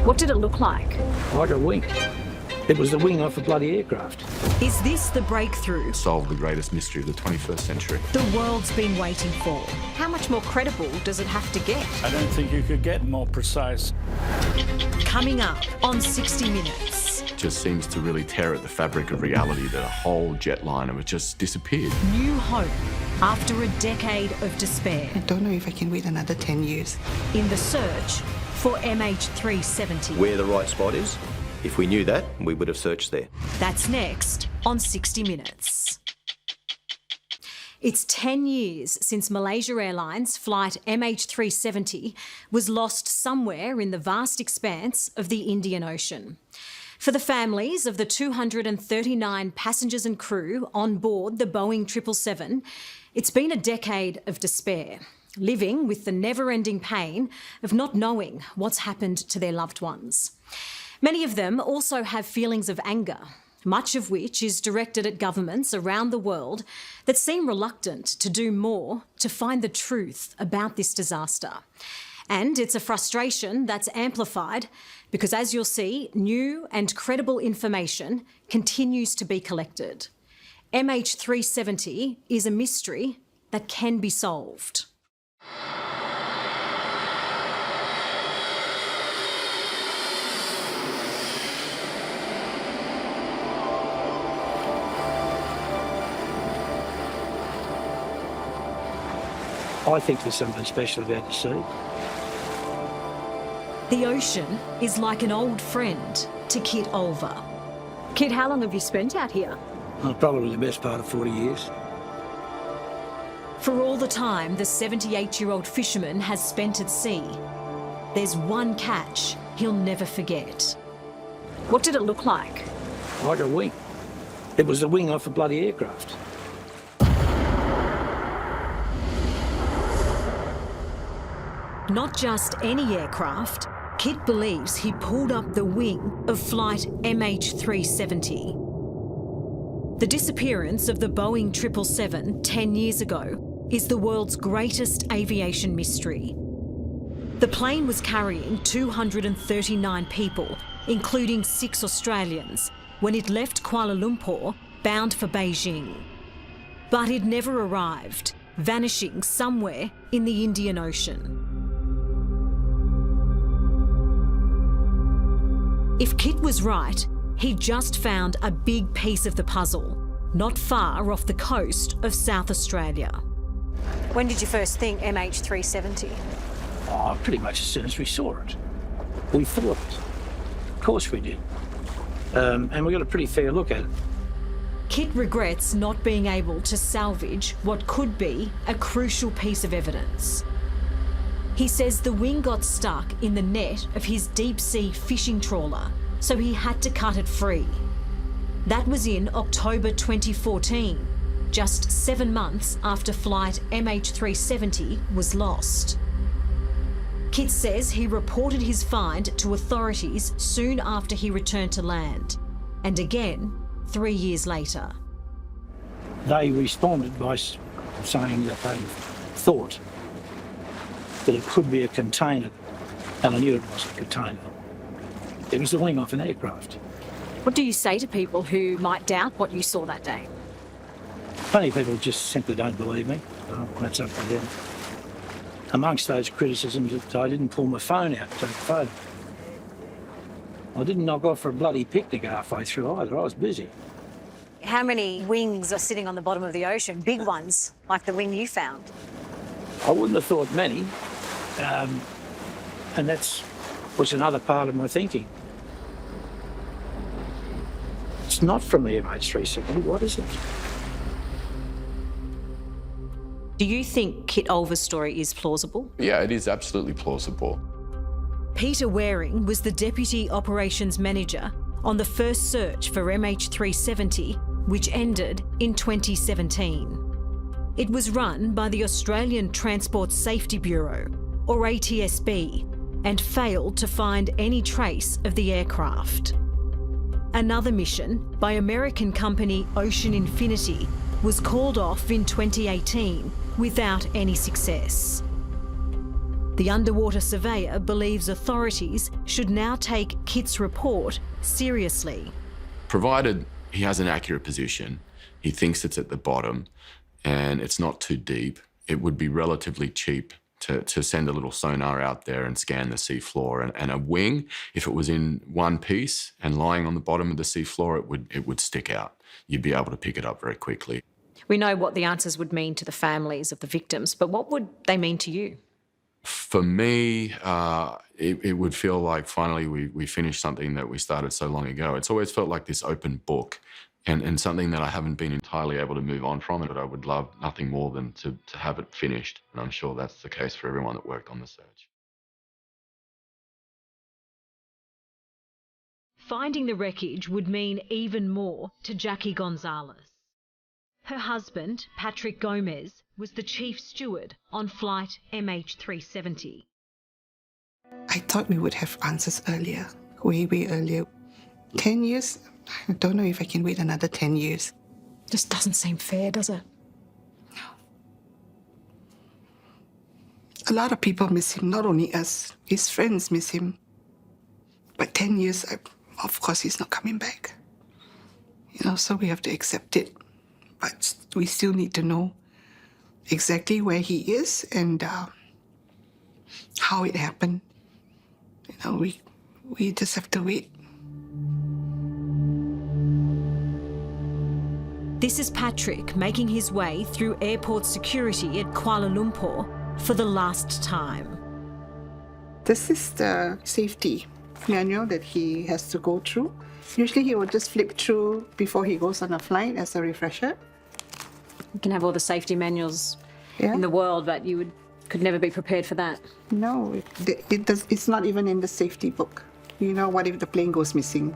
What did it look like? Like a wing. It was the wing off a bloody aircraft. Is this the breakthrough Solved the greatest mystery of the 21st century. the world's been waiting for? How much more credible does it have to get? I don't think you could get more precise. Coming up on 60 Minutes. Just seems to really tear at the fabric of reality that a whole jet liner has just disappeared. New hope after a decade of despair I don't know if I can wait another 10 years. in the search for MH370. Where the right spot is. If we knew that, we would have searched there. That's next on 60 Minutes. It's 10 years since Malaysia Airlines flight MH370 was lost somewhere in the vast expanse of the Indian Ocean. For the families of the 239 passengers and crew on board the Boeing 777, it's been a decade of despair, living with the never-ending pain of not knowing what's happened to their loved ones. Many of them also have feelings of anger, much of which is directed at governments around the world that seem reluctant to do more to find the truth about this disaster. And it's a frustration that's amplified because, as you'll see, new and credible information continues to be collected. MH370 is a mystery that can be solved. I think there's something special about the sea. The ocean is like an old friend to Kit Olver. Kit, how long have you spent out here? Probably the best part of 40 years. For all the time the 78-year-old fisherman has spent at sea, there's one catch he'll never forget. What did it look like? Like a wing. It was the wing off a bloody aircraft. Not just any aircraft, Kit believes he pulled up the wing of flight MH370. The disappearance of the Boeing 777 10 years ago is the world's greatest aviation mystery. The plane was carrying 239 people, including 6 Australians, when it left Kuala Lumpur bound for Beijing. But it never arrived, vanishing somewhere in the Indian Ocean. If Kit was right, he just found a big piece of the puzzle, not far off the coast of South Australia. When did you first think MH370? Pretty much as soon as we saw it. We thought it. Of course we did. And we got a pretty fair look at it. Kit regrets not being able to salvage what could be a crucial piece of evidence. He says the wing got stuck in the net of his deep-sea fishing trawler, so he had to cut it free. That was in October 2014, just 7 months after flight MH370 was lost. Kit says he reported his find to authorities soon after he returned to land, and again 3 years later. They responded by saying that they thought that it could be a container, and I knew it was a container. It was the wing off an aircraft. What do you say to people who might doubt what you saw that day? Plenty of people just simply don't believe me. That's up to them. Amongst those criticisms, that I didn't pull my phone out to take a photo. I didn't knock off for a bloody picnic halfway through either. I was busy. How many wings are sitting on the bottom of the ocean? Big ones, like the wing you found? I wouldn't have thought many. And that's was another part of my thinking. It's not from the MH370. What is it? Do you think Kit Olver's story is plausible? Yeah, it is absolutely plausible. Peter Waring was the Deputy Operations Manager on the first search for MH370, which ended in 2017. It was run by the Australian Transport Safety Bureau, or ATSB, and failed to find any trace of the aircraft. Another mission by American company Ocean Infinity was called off in 2018 without any success. The underwater surveyor believes authorities should now take Kit's report seriously. Provided he has an accurate position, he thinks it's at the bottom and it's not too deep, it would be relatively cheap to send a little sonar out there and scan the seafloor. And a wing, if it was in one piece and lying on the bottom of the seafloor, it would stick out. You'd be able to pick it up very quickly. We know what the answers would mean to the families of the victims, but what would they mean to you? For me, it would feel like finally we finished something that we started so long ago. It's always felt like this open book and something that I haven't been entirely able to move on from, but I would love nothing more than to have it finished. And I'm sure that's the case for everyone that worked on the search. Finding the wreckage would mean even more to Jackie Gonzalez. Her husband, Patrick Gomez, was the chief steward on flight MH370. I thought we would have answers earlier, way earlier. 10 years? I don't know if I can wait another 10 years. Just doesn't seem fair, does it? A lot of people miss him, not only us. His friends miss him. But 10 years, of course, he's not coming back. So we have to accept it. But we still need to know exactly where he is and how it happened. We just have to wait. This is Patrick making his way through airport security at Kuala Lumpur for the last time. This is the safety manual that he has to go through. Usually he will just flip through before he goes on a flight as a refresher. You can have all the safety manuals Yeah. in the world, but you could never be prepared for that. No, it's not even in the safety book. What if the plane goes missing?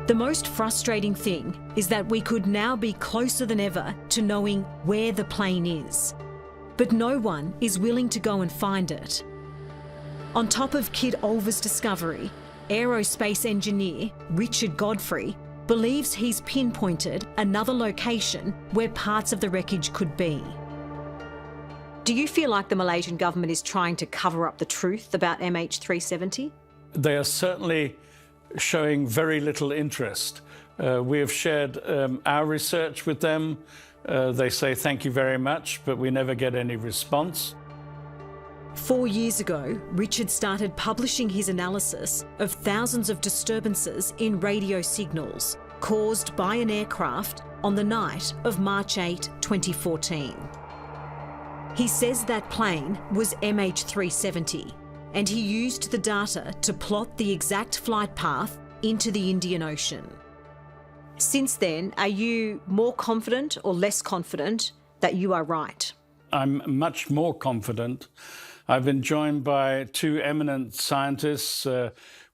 The most frustrating thing is that we could now be closer than ever to knowing where the plane is. But no one is willing to go and find it. On top of Kit Olver's discovery, aerospace engineer Richard Godfrey believes he's pinpointed another location where parts of the wreckage could be. Do you feel like the Malaysian government is trying to cover up the truth about MH370? They are certainly showing very little interest. We have shared our research with them. They say thank you very much, but we never get any response. 4 years ago, Richard started publishing his analysis of thousands of disturbances in radio signals caused by an aircraft on the night of March 8, 2014. He says that plane was MH370, and he used the data to plot the exact flight path into the Indian Ocean. Since then, are you more confident or less confident that you are right? I'm much more confident. I've been joined by two eminent scientists.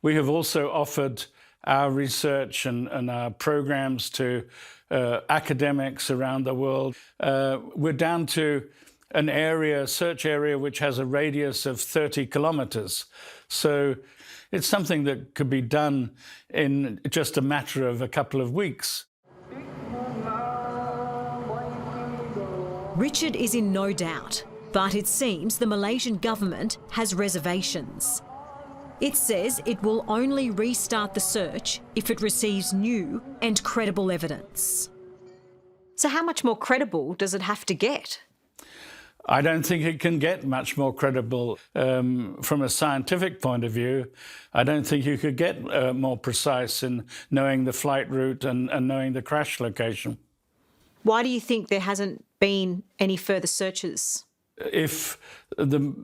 We have also offered our research and our programs to academics around the world. We're down to an area, search area, which has a radius of 30 kilometres. So it's something that could be done in just a matter of a couple of weeks. Richard is in no doubt, but it seems the Malaysian government has reservations. It says it will only restart the search if it receives new and credible evidence. So how much more credible does it have to get? I don't think it can get much more credible. From a scientific point of view, I don't think you could get more precise in knowing the flight route and knowing the crash location. Why do you think there hasn't been any further searches? If the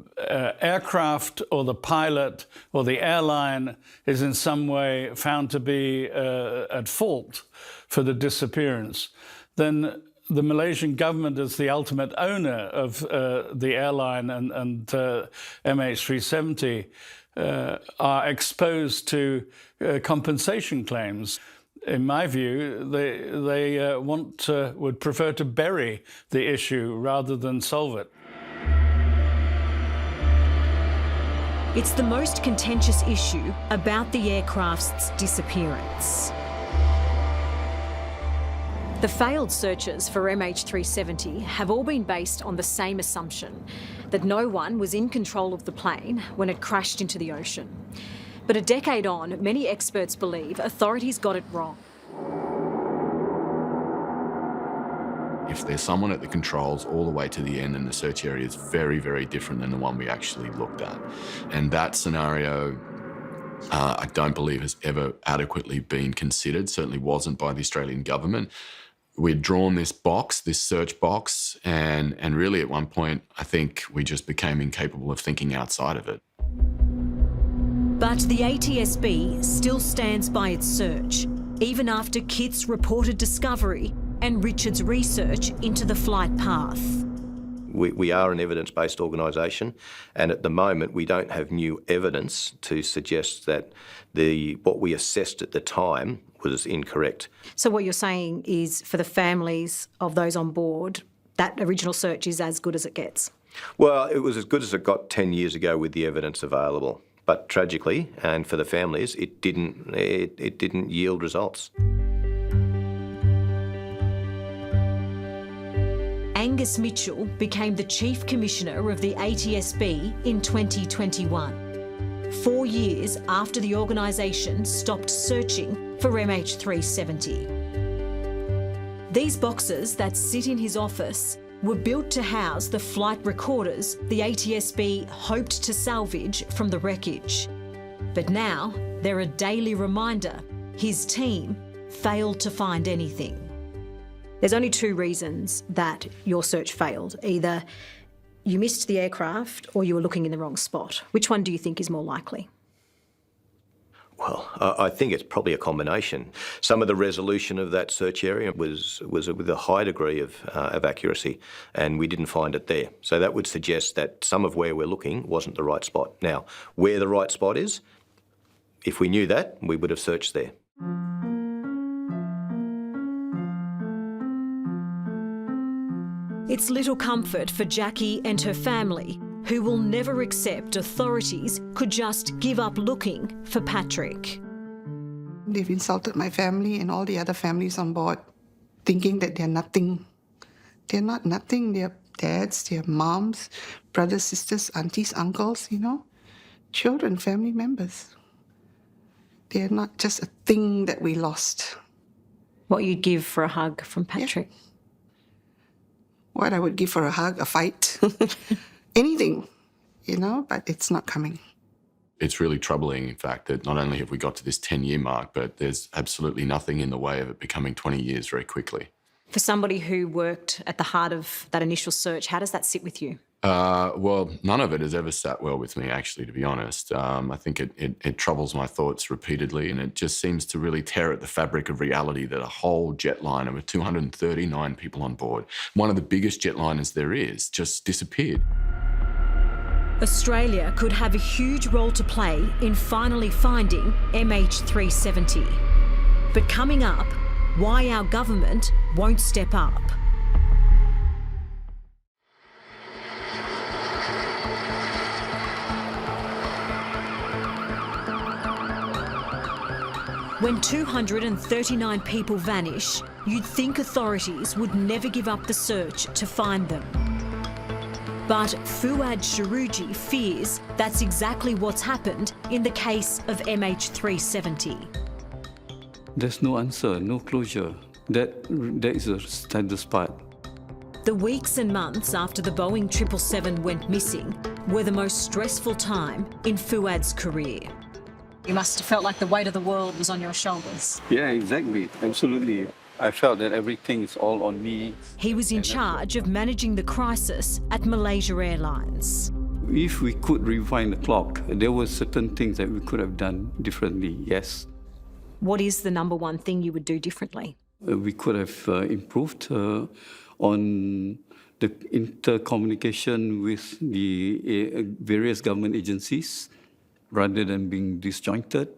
aircraft or the pilot or the airline is in some way found to be at fault for the disappearance, then the Malaysian government, as the ultimate owner of the airline and MH370, are exposed to compensation claims. In my view, they would prefer to bury the issue rather than solve it. It's the most contentious issue about the aircraft's disappearance. The failed searches for MH370 have all been based on the same assumption, that no one was in control of the plane when it crashed into the ocean. But a decade on, many experts believe authorities got it wrong. If there's someone at the controls all the way to the end, then the search area is very, very different than the one we actually looked at. And that scenario, I don't believe has ever adequately been considered, certainly wasn't by the Australian government. We'd drawn this box, this search box, and really at one point, I think we just became incapable of thinking outside of it. But the ATSB still stands by its search, even after Kit's reported discovery and Richard's research into the flight path. We are an evidence-based organisation, and at the moment we don't have new evidence to suggest that what we assessed at the time was incorrect. So what you're saying is, for the families of those on board, that original search is as good as it gets? Well, it was as good as it got 10 years ago with the evidence available. But tragically, and for the families, it didn't yield results. Angus Mitchell became the Chief Commissioner of the ATSB in 2021, 4 years after the organisation stopped searching for MH370. These boxes that sit in his office were built to house the flight recorders the ATSB hoped to salvage from the wreckage. But now they're a daily reminder his team failed to find anything. There's only two reasons that your search failed. Either you missed the aircraft or you were looking in the wrong spot. Which one do you think is more likely? Well, I think it's probably a combination. Some of the resolution of that search area was with a high degree of accuracy, and we didn't find it there. So that would suggest that some of where we're looking wasn't the right spot. Now, where the right spot is, if we knew that, we would have searched there. It's little comfort for Jackie and her family, who will never accept authorities could just give up looking for Patrick. They've insulted my family and all the other families on board, thinking that they're nothing. They're not nothing. They're dads, they're moms, brothers, sisters, aunties, uncles, children, family members. They're not just a thing that we lost. What you'd give for a hug from Patrick? Yeah. What I would give for a hug, a fight, anything, but it's not coming. It's really troubling, in fact, that not only have we got to this 10-year mark, but there's absolutely nothing in the way of it becoming 20 years very quickly. For somebody who worked at the heart of that initial search, how does that sit with you? Well, none of it has ever sat well with me, actually, to be honest. I think it troubles my thoughts repeatedly, and it just seems to really tear at the fabric of reality that a whole jetliner with 239 people on board, one of the biggest jetliners there is, just disappeared. Australia could have a huge role to play in finally finding MH370. But coming up, why our government won't step up. When 239 people vanish, you'd think authorities would never give up the search to find them. But Fuad Sharuji fears that's exactly what's happened in the case of MH370. There's no answer, no closure. That is a saddest part. The weeks and months after the Boeing 777 went missing were the most stressful time in Fuad's career. You must have felt like the weight of the world was on your shoulders. Yeah, exactly. Absolutely. I felt that everything is all on me. He was in charge of managing the crisis at Malaysia Airlines. If we could rewind the clock, there were certain things that we could have done differently, yes. What is the number one thing you would do differently? We could have improved on the intercommunication with the various government agencies rather than being disjointed.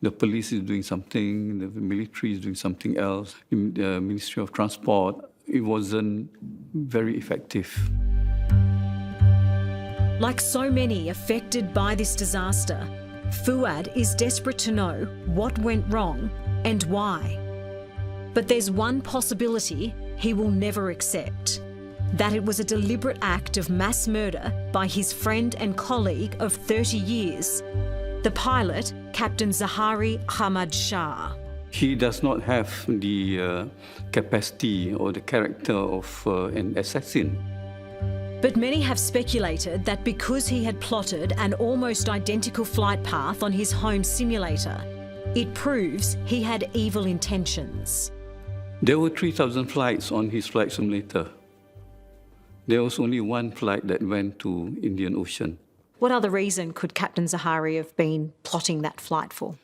The police is doing something, the military is doing something else, the Ministry of Transport. It wasn't very effective. Like so many affected by this disaster, Fuad is desperate to know what went wrong and why. But there's one possibility he will never accept: that it was a deliberate act of mass murder by his friend and colleague of 30 years, the pilot, Captain Zahari Hamad Shah. He does not have the capacity or the character of an assassin. But many have speculated that because he had plotted an almost identical flight path on his home simulator, it proves he had evil intentions. There were 3,000 flights on his flight simulator. There was only one flight that went to Indian Ocean. What other reason could Captain Zahari have been plotting that flight for?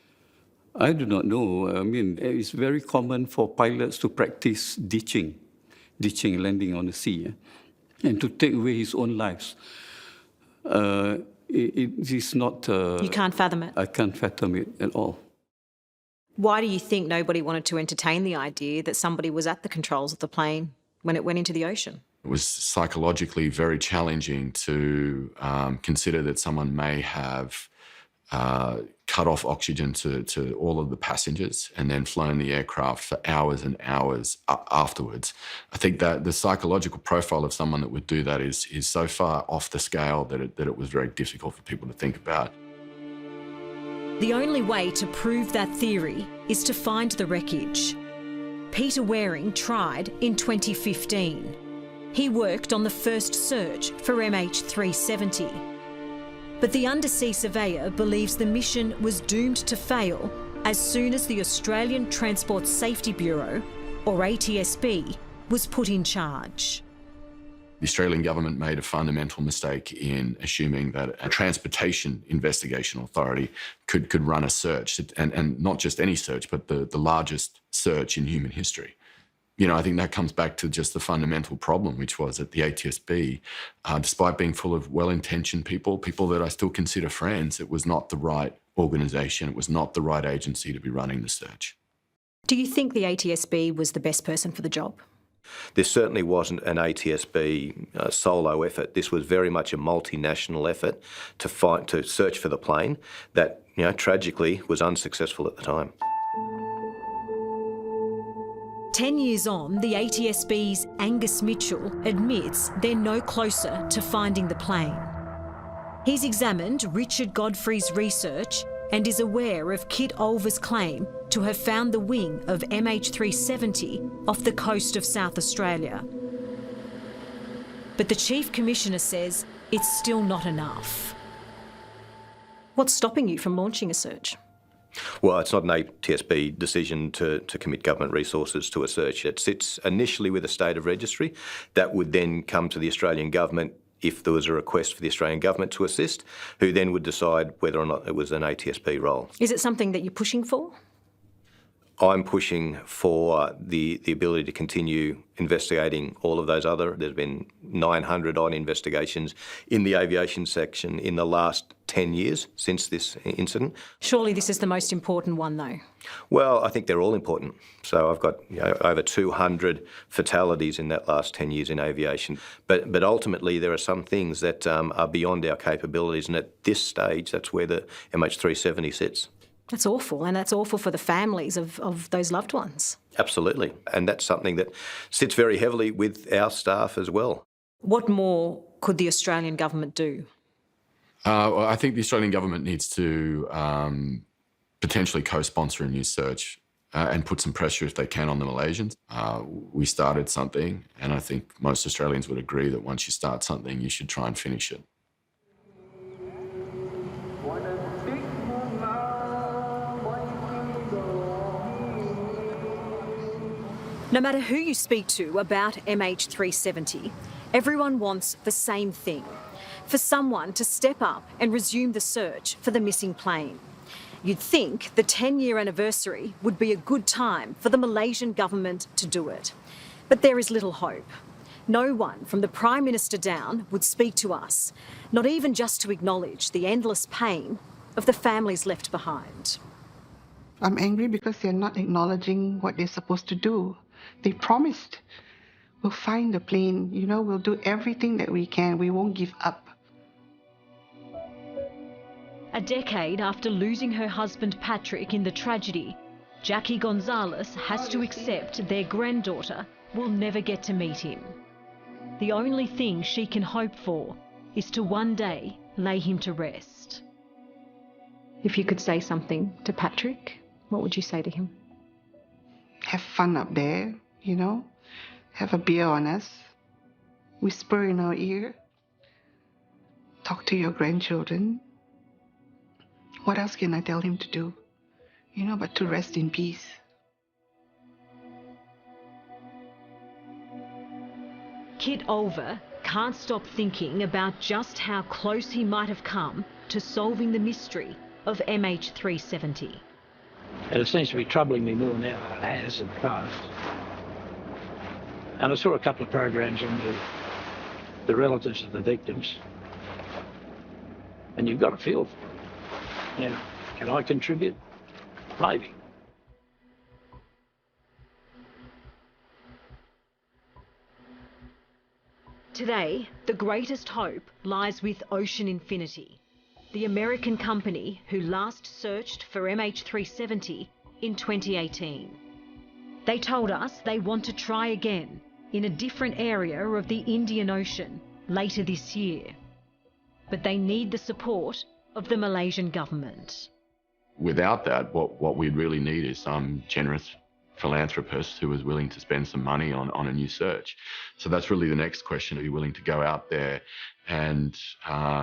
I do not know. I mean, it's very common for pilots to practice ditching, landing on the sea, and to take away his own lives. It is not... You can't fathom it? I can't fathom it at all. Why do you think nobody wanted to entertain the idea that somebody was at the controls of the plane when it went into the ocean? It was psychologically very challenging to consider that someone may have cut off oxygen to all of the passengers and then flown the aircraft for hours and hours afterwards. I think that the psychological profile of someone that would do that is so far off the scale that it was very difficult for people to think about. The only way to prove that theory is to find the wreckage. Peter Waring tried in 2015. He worked on the first search for MH370. But the undersea surveyor believes the mission was doomed to fail as soon as the Australian Transport Safety Bureau, or ATSB, was put in charge. The Australian government made a fundamental mistake in assuming that a transportation investigation authority could run a search, and not just any search, but the largest search in human history. You know, I think that comes back to just the fundamental problem, which was that the ATSB, despite being full of well-intentioned people that I still consider friends, it was not the right organisation, it was not the right agency to be running the search. Do you think the ATSB was the best person for the job? This certainly wasn't an ATSB solo effort. This was very much a multinational effort to search for the plane that, tragically was unsuccessful at the time. 10 years on, the ATSB's Angus Mitchell admits they're no closer to finding the plane. He's examined Richard Godfrey's research and is aware of Kit Olver's claim to have found the wing of MH370 off the coast of South Australia. But the Chief Commissioner says it's still not enough. What's stopping you from launching a search? Well, it's not an ATSB decision to commit government resources to a search. It sits initially with a state of registry. That would then come to the Australian government if there was a request for the Australian government to assist, who then would decide whether or not it was an ATSB role. Is it something that you're pushing for? I'm pushing for the ability to continue investigating all of those other. There's been 900 odd investigations in the aviation section in the last 10 years since this incident. Surely this is the most important one, though. Well, I think they're all important. So I've got over 200 fatalities in that last 10 years in aviation. But ultimately there are some things that are beyond our capabilities, and at this stage that's where the MH370 sits. That's awful, and that's awful for the families of those loved ones. Absolutely, and that's something that sits very heavily with our staff as well. What more could the Australian government do? Well, I think the Australian government needs to potentially co-sponsor a new search and put some pressure, if they can, on the Malaysians. We started something, and I think most Australians would agree that once you start something, you should try and finish it. No matter who you speak to about MH370, everyone wants the same thing: for someone to step up and resume the search for the missing plane. You'd think the 10-year anniversary would be a good time for the Malaysian government to do it. But there is little hope. No one from the Prime Minister down would speak to us, not even just to acknowledge the endless pain of the families left behind. I'm angry because they're not acknowledging what they're supposed to do. They promised, we'll find the plane, we'll do everything that we can, we won't give up. A decade after losing her husband Patrick in the tragedy, Jackie Gonzalez has to accept their granddaughter will never get to meet him. The only thing she can hope for is to one day lay him to rest. If you could say something to Patrick, what would you say to him? Have fun up there, you know? Have a beer on us. Whisper in our ear. Talk to your grandchildren. What else can I tell him to do? You know, but to rest in peace. Kit Olver can't stop thinking about just how close he might have come to solving the mystery of MH370. And it seems to be troubling me more now than it has in the past. And I saw a couple of programs on the relatives of the victims. And you've got to feel for them. You know, can I contribute? Maybe. Today, the greatest hope lies with Ocean Infinity, the American company who last searched for MH370 in 2018. They told us they want to try again in a different area of the Indian Ocean later this year. But they need the support of the Malaysian government. Without that, what we'd really need is some generous philanthropist who is willing to spend some money on a new search. So that's really the next question. Are you willing to go out there and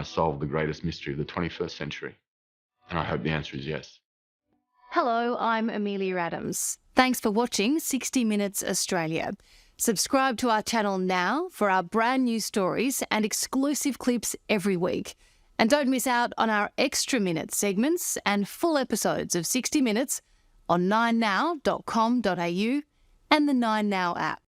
solve the greatest mystery of the 21st century? And I hope the answer is yes. Hello, I'm Amelia Adams. Thanks for watching 60 Minutes Australia. Subscribe to our channel now for our brand new stories and exclusive clips every week. And don't miss out on our extra minute segments and full episodes of 60 Minutes on 9now.com.au and the 9Now app.